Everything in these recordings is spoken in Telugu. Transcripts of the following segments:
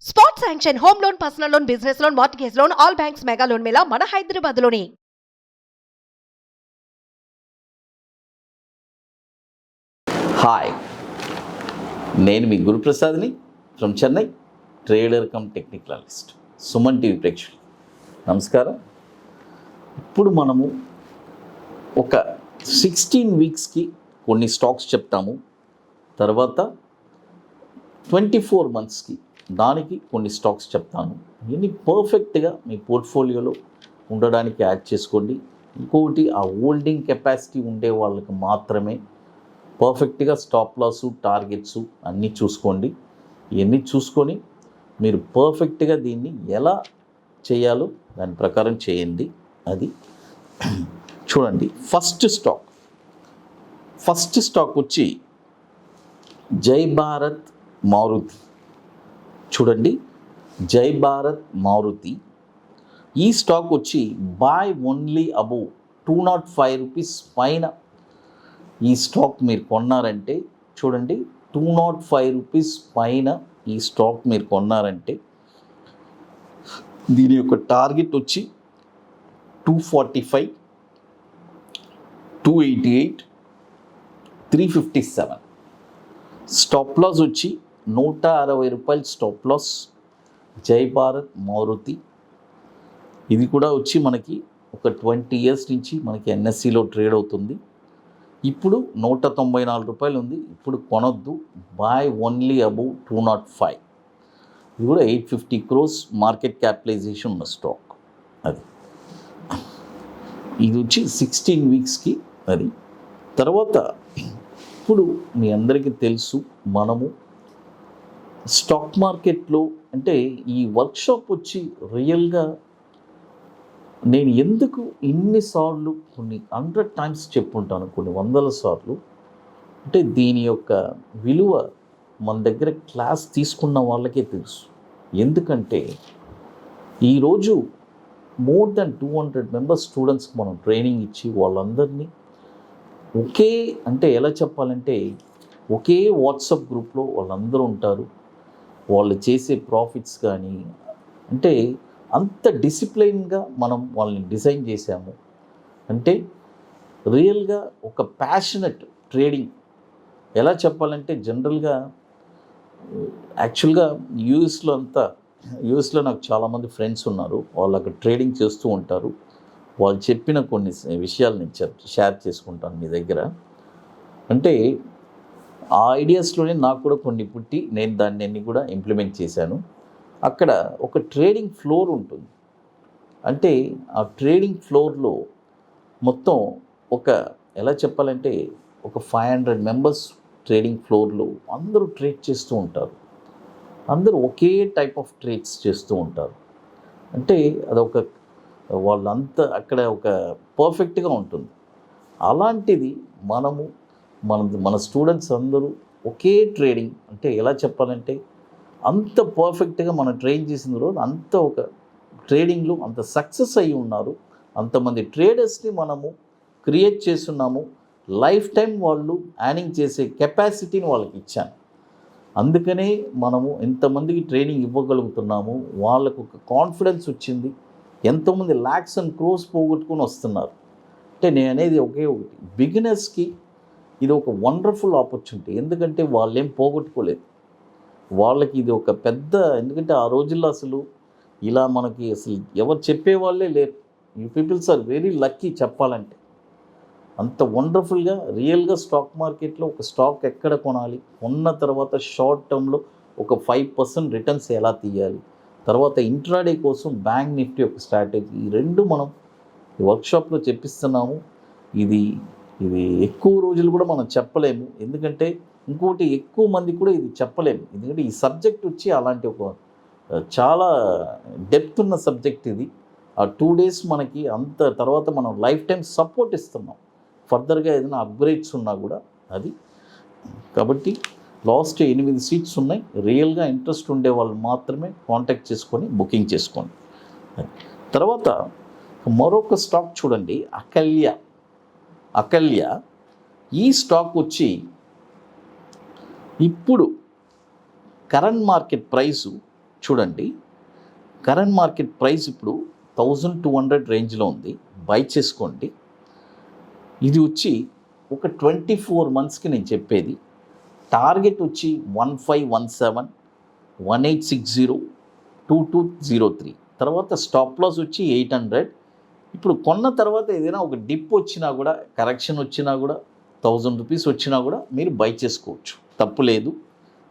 Spot sanction home loan, personal loan, business loan, mortgage loan, all banks mega loan మేళా మన హైదరాబాద్ లోని. హాయ్, నేను మీ గురు ప్రసాద్ని from Chennai, trader cum technical analyst. Suman TV ప్రేక్షకులు నమస్కారం. ఇప్పుడు మనము ఒక 16 వీక్స్కి కొన్ని స్టాక్స్ చెప్తాము, తర్వాత 24 మంత్స్కి దానికి కొన్ని స్టాక్స్ చెప్తాను. ఇవన్నీ పర్ఫెక్ట్గా మీ పోర్ట్ఫోలియోలో ఉండడానికి యాడ్ చేసుకోండి. ఇంకొకటి, ఆ హోల్డింగ్ కెపాసిటీ ఉండే వాళ్ళకి మాత్రమే పర్ఫెక్ట్గా స్టాప్ లాసు, టార్గెట్స్ అన్నీ చూసుకోండి. ఇవన్నీ చూసుకొని మీరు పర్ఫెక్ట్గా దీన్ని ఎలా చేయాలో దాని ప్రకారం చేయండి. అది చూడండి. ఫస్ట్ స్టాక్ వచ్చి జై భారత్ మారుతి. చూడండి, జై భారత్ మారుతి. ఈ స్టాక్ వచ్చి బై ఓన్లీ అబోవ్ 205 రూపీస్ పైన ఈ స్టాక్ మీరు కొన్నారంటే, చూడండి, 205 రూపీస్ పైన ఈ స్టాక్ మీరు కొన్నారంటే దీని యొక్క టార్గెట్ వచ్చి 245, 288, 357. స్టాప్ లాస్ వచ్చి 160 రూపాయలు స్టాప్ లాస్. జై భారత్ మారుతి ఇది కూడా వచ్చి మనకి ఒక 20 ఇయర్స్ నుంచి మనకి ఎన్ఎస్సిలో ట్రేడ్ అవుతుంది. ఇప్పుడు 194 రూపాయలు ఉంది. ఇప్పుడు కొనొద్దు. By only above 205. ఇది కూడా 850 crores మార్కెట్ క్యాపిటలైజేషన్ ఉన్న స్టాక్. అది ఇది వచ్చి 16 వీక్స్కి. అది తర్వాత ఇప్పుడు మీ అందరికీ తెలుసు, మనము స్టాక్ మార్కెట్లో అంటే ఈ వర్క్షాప్ వచ్చి రియల్గా నేను ఎందుకు ఇన్నిసార్లు కొన్ని 100 times చెప్పుంటాను, కొన్ని 100 సార్లు. అంటే దీని యొక్క విలువ మన దగ్గర క్లాస్ తీసుకున్న వాళ్ళకే తెలుసు. ఎందుకంటే ఈరోజు మోర్ దెన్ 200 మెంబర్స్ స్టూడెంట్స్కి మనం ట్రైనింగ్ ఇచ్చి వాళ్ళందరినీ ఒకే, అంటే ఎలా చెప్పాలంటే ఒకే వాట్సాప్ గ్రూప్లో వాళ్ళందరూ ఉంటారు. వాళ్ళు చేసే ప్రాఫిట్స్ కానీ, అంటే అంత డిసిప్లైన్గా మనం వాళ్ళని డిజైన్ చేశాము. అంటే రియల్గా ఒక ప్యాషనెట్ ట్రేడింగ్. ఎలా చెప్పాలంటే జనరల్గా యాక్చువల్గా యూఎస్లో నాకు చాలామంది ఫ్రెండ్స్ ఉన్నారు. వాళ్ళు అక్కడ ట్రేడింగ్ చేస్తూ ఉంటారు. వాళ్ళు చెప్పిన కొన్ని విషయాలు నేను షేర్ చేసుకుంటాను మీ దగ్గర. అంటే ఆ ఐడియాస్లోనే నాకు కూడా కొన్ని పుట్టి నేను దాన్ని కూడా ఇంప్లిమెంట్ చేశాను. అక్కడ ఒక ట్రేడింగ్ ఫ్లోర్ ఉంటుంది. అంటే ఆ ట్రేడింగ్ ఫ్లోర్లో మొత్తం ఒక, ఎలా చెప్పాలంటే ఒక 500 మెంబర్స్ ట్రేడింగ్ ఫ్లోర్లో అందరూ ట్రేడ్ చేస్తూ ఉంటారు. అందరూ ఒకే టైప్ ఆఫ్ ట్రేడ్స్ చేస్తూ ఉంటారు. అంటే అదొక వాళ్ళంతా అక్కడ ఒక పర్ఫెక్ట్గా ఉంటుంది. అలాంటిది మన స్టూడెంట్స్ అందరూ ఒకే ట్రేడింగ్, అంటే ఎలా చెప్పాలంటే అంత పర్ఫెక్ట్గా మనం ట్రైన్ చేసిన రోజు అంత ఒక ట్రేడింగ్లో అంత సక్సెస్ అయ్యి ఉన్నారు. అంతమంది ట్రేడర్స్ని మనము క్రియేట్ చేస్తున్నాము. లైఫ్ టైం వాళ్ళు యార్నింగ్ చేసే కెపాసిటీని వాళ్ళకి ఇచ్చాను. అందుకనే మనము ఎంతమందికి ట్రైనింగ్ ఇవ్వగలుగుతున్నాము. వాళ్ళకు ఒక కాన్ఫిడెన్స్ వచ్చింది. ఎంతోమంది ల్యాక్స్ అండ్ క్రోర్స్ పోగొట్టుకొని వస్తున్నారు. అంటే నేను అనేది ఒకే ఒకటి, బిగినర్స్కి ఇది ఒక వండర్ఫుల్ ఆపర్చునిటీ. ఎందుకంటే వాళ్ళేం పోగొట్టుకోలేదు. వాళ్ళకి ఇది ఒక పెద్ద, ఎందుకంటే ఆ రోజుల్లో అసలు ఇలా మనకి అసలు ఎవరు చెప్పేవాళ్ళే లేరు. You peoples are very lucky చెప్పాలంటే. అంత వండర్ఫుల్గా రియల్గా స్టాక్ మార్కెట్లో ఒక స్టాక్ ఎక్కడ కొనాలి, కొన్న తర్వాత షార్ట్ టర్మ్లో ఒక 5% రిటర్న్స్ ఎలా తీయాలి, తర్వాత ఇంట్రాడే కోసం బ్యాంక్ నిఫ్టీ ఒక స్ట్రాటజీ, ఈ రెండు మనం ఈ వర్క్షాప్లో చెప్పిస్తున్నాము. ఇది ఎక్కువ రోజులు కూడా మనం చెప్పలేము. ఎందుకంటే ఇంకోటి, ఎక్కువ మంది కూడా ఇది చెప్పలేము. ఎందుకంటే ఈ సబ్జెక్ట్ వచ్చి అలాంటి ఒక చాలా డెప్త్ ఉన్న సబ్జెక్ట్ ఇది. ఆ 2 days మనకి అంత తర్వాత మనం లైఫ్ టైం సపోర్ట్ ఇస్తున్నాం. ఫర్దర్గా ఏదైనా అప్గ్రేడ్స్ ఉన్నా కూడా అది. కాబట్టి లాస్ట్ 8 సీట్స్ ఉన్నాయి. రియల్గా ఇంట్రెస్ట్ ఉండే వాళ్ళు మాత్రమే కాంటాక్ట్ చేసుకొని బుకింగ్ చేసుకోండి. తర్వాత మరొక స్టాక్ చూడండి, అకల్య. ఈ స్టాక్ వచ్చి ఇప్పుడు కరెంట్ మార్కెట్ ప్రైసు చూడండి, కరెంట్ మార్కెట్ ప్రైస్ ఇప్పుడు 1200 రేంజ్లో ఉంది. బై చేసుకోండి. ఇది వచ్చి ఒక 24 మంత్స్కి నేను చెప్పేది. టార్గెట్ వచ్చి 1517, 1860, 2203. తర్వాత స్టాప్ లాస్ వచ్చి 800. ఇప్పుడు కొన్న తర్వాత ఏదైనా ఒక డిప్ వచ్చినా కూడా, కరెక్షన్ వచ్చినా కూడా, 1000 రూపీస్ వచ్చినా కూడా మీరు బై చేసుకోవచ్చు, తప్పు లేదు.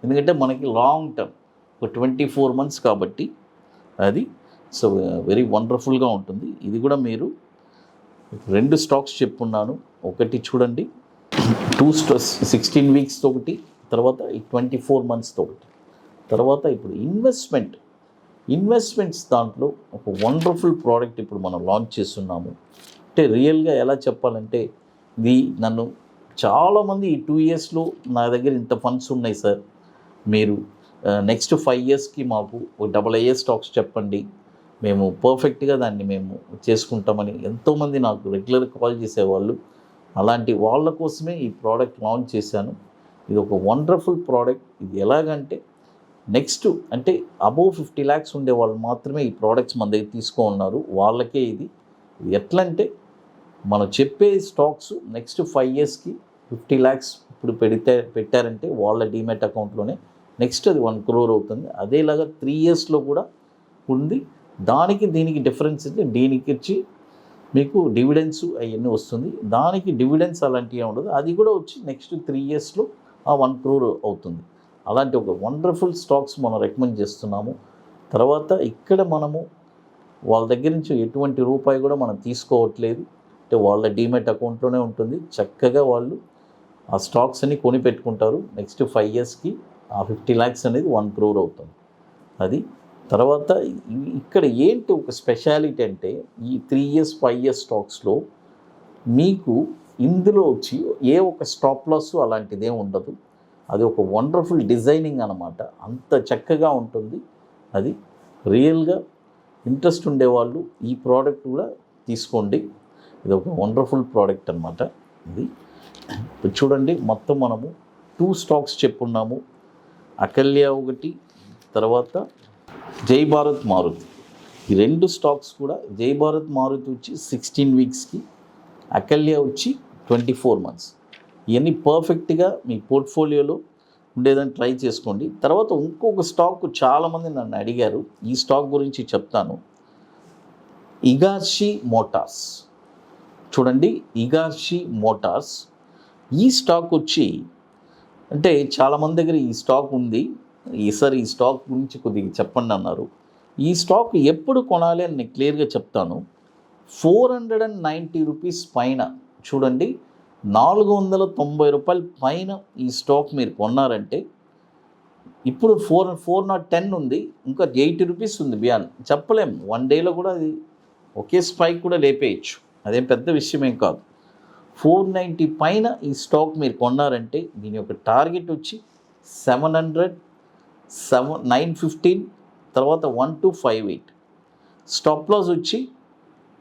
ఎందుకంటే మనకి లాంగ్ టర్మ్ ఒక 24 మంత్స్ కాబట్టి అది సో వెరీ వండర్ఫుల్గా ఉంటుంది. ఇది కూడా మీరు 2 స్టాక్స్ చెప్పున్నాను. ఒకటి చూడండి 16 వీక్స్తో ఒకటి, తర్వాత 24 మంత్స్తో ఒకటి. తర్వాత ఇప్పుడు ఇన్వెస్ట్మెంట్స్ దాంట్లో ఒక వండర్ఫుల్ ప్రోడక్ట్ ఇప్పుడు మనం లాంచ్ చేస్తున్నాము. అంటే రియల్గా ఎలా చెప్పాలంటే, ఇది నన్ను చాలామంది ఈ 2 ఇయర్స్లో నా దగ్గర ఇంత ఫండ్స్ ఉన్నాయి సార్, మీరు నెక్స్ట్ 5 ఇయర్స్కి మాకు ఒక AA స్టాక్స్ చెప్పండి, మేము పర్ఫెక్ట్గా దాన్ని మేము చేసుకుంటామని ఎంతోమంది నాకు రెగ్యులర్ కాల్ చేసేవాళ్ళు. అలాంటి వాళ్ళ కోసమే ఈ ప్రోడక్ట్ లాంచ్ చేశాను. ఇది ఒక వండర్ఫుల్ ప్రోడక్ట్. ఇది ఎలాగంటే నెక్స్ట్ అంటే అబోవ్ 50 lakhs ఉండే వాళ్ళు మాత్రమే ఈ ప్రోడక్ట్స్ మన దగ్గర ఉన్నారు. వాళ్ళకే ఇది ఎట్లంటే మనం చెప్పే స్టాక్స్ నెక్స్ట్ 5 ఇయర్స్కి 50 lakhs ఇప్పుడు పెట్టారంటే వాళ్ళ డీమెట్ అకౌంట్లోనే నెక్స్ట్ అది 1 crore అవుతుంది. అదేలాగా 3 ఇయర్స్లో కూడా ఉంది. దానికి దీనికి డిఫరెన్స్ అంటే దీనికి వచ్చి మీకు డివిడెన్స్ అవన్నీ వస్తుంది, దానికి డివిడెన్స్ అలాంటివి ఉండదు. అది కూడా వచ్చి నెక్స్ట్ 3 ఇయర్స్లో ఆ 1 crore అవుతుంది. అలాంటి ఒక వండర్ఫుల్ స్టాక్స్ మనం రికమెండ్ చేస్తున్నాము. తర్వాత ఇక్కడ మనము వాళ్ళ దగ్గర నుంచి ఎటువంటి రూపాయి కూడా మనం తీసుకోవట్లేదు. అంటే వాళ్ళ డీమెట్ అకౌంట్లోనే ఉంటుంది. చక్కగా వాళ్ళు ఆ స్టాక్స్ అన్ని కొని పెట్టుకుంటారు. నెక్స్ట్ 5 ఇయర్స్కి ఆ 50 lakhs అనేది 1 crore అవుతుంది. అది తర్వాత ఇక్కడ ఏంటి ఒక స్పెషాలిటీ అంటే, ఈ 3 ఇయర్స్ 5 ఇయర్స్ స్టాక్స్లో మీకు ఇందులో వచ్చి ఏ ఒక స్టాప్ లాస్ అలాంటిదే ఉండదు. అది ఒక వండర్ఫుల్ డిజైనింగ్ అన్నమాట. అంత చక్కగా ఉంటుంది. అది రియల్గా ఇంట్రెస్ట్ ఉండేవాళ్ళు ఈ ప్రోడక్ట్ కూడా తీసుకోండి. ఇది ఒక వండర్ఫుల్ ప్రోడక్ట్ అనమాట. ఇది ఇప్పుడు చూడండి, మొత్తం మనము 2 స్టాక్స్ చెప్పున్నాము. అకల్య ఒకటి, తర్వాత జై భారత్ మారుతి. ఈ 2 స్టాక్స్ కూడా జై భారత్ మారుతి వచ్చి 16 వీక్స్కి, అకల్య వచ్చి 24 మంత్స్. ఇవన్నీ పర్ఫెక్ట్గా మీ పోర్ట్ఫోలియోలో ఉండేదని ట్రై చేసుకోండి. తర్వాత ఇంకొక స్టాక్ చాలామంది నన్ను అడిగారు, ఈ స్టాక్ గురించి చెప్తాను. ఇగార్షి మోటార్స్. చూడండి, ఇగార్షి మోటార్స్ ఈ స్టాక్ వచ్చి అంటే చాలామంది దగ్గర ఈ స్టాక్ ఉంది, ఈసారి ఈ స్టాక్ గురించి కొద్దిగా చెప్పండి అన్నారు. ఈ స్టాక్ ఎప్పుడు కొనాలి అని నేను క్లియర్గా చెప్తాను. 490 రూపీస్ పైన, చూడండి 490 రూపాయల పైన ఈ స్టాక్ మీరు కొన్నారంటే, ఇప్పుడు 410 ఉంది, ఇంకా 80 రూపీస్ ఉంది బియాన్, చెప్పలేము. 1 డేలో కూడా అది ఒకే స్పైక్ కూడా లేపేయచ్చు, అదేం పెద్ద విషయం ఏం కాదు. 490 పైన ఈ స్టాక్ మీరు కొన్నారంటే దీని యొక్క టార్గెట్ వచ్చి 700, 915, తర్వాత 1258. స్టాప్ లాస్ వచ్చి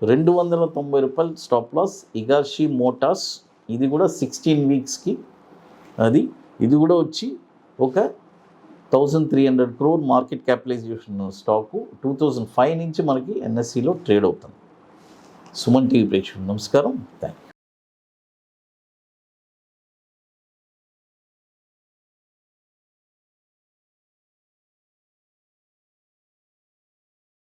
290 రూపాయలు స్టాప్ లాస్. ఇగార్షి మోటార్స్ ఇది కూడా 16 వీక్స్కి. ఇది కూడా వచ్చి ఒక 1300 crore మార్కెట్ క్యాపిటలైజేషన్ స్టాకు. 2005 నుంచి మనకి NSEలో ట్రేడ్ అవుతుంది. సుమన్ టీవీ ప్రేక్షకులు నమస్కారం, థ్యాంక్ యూ.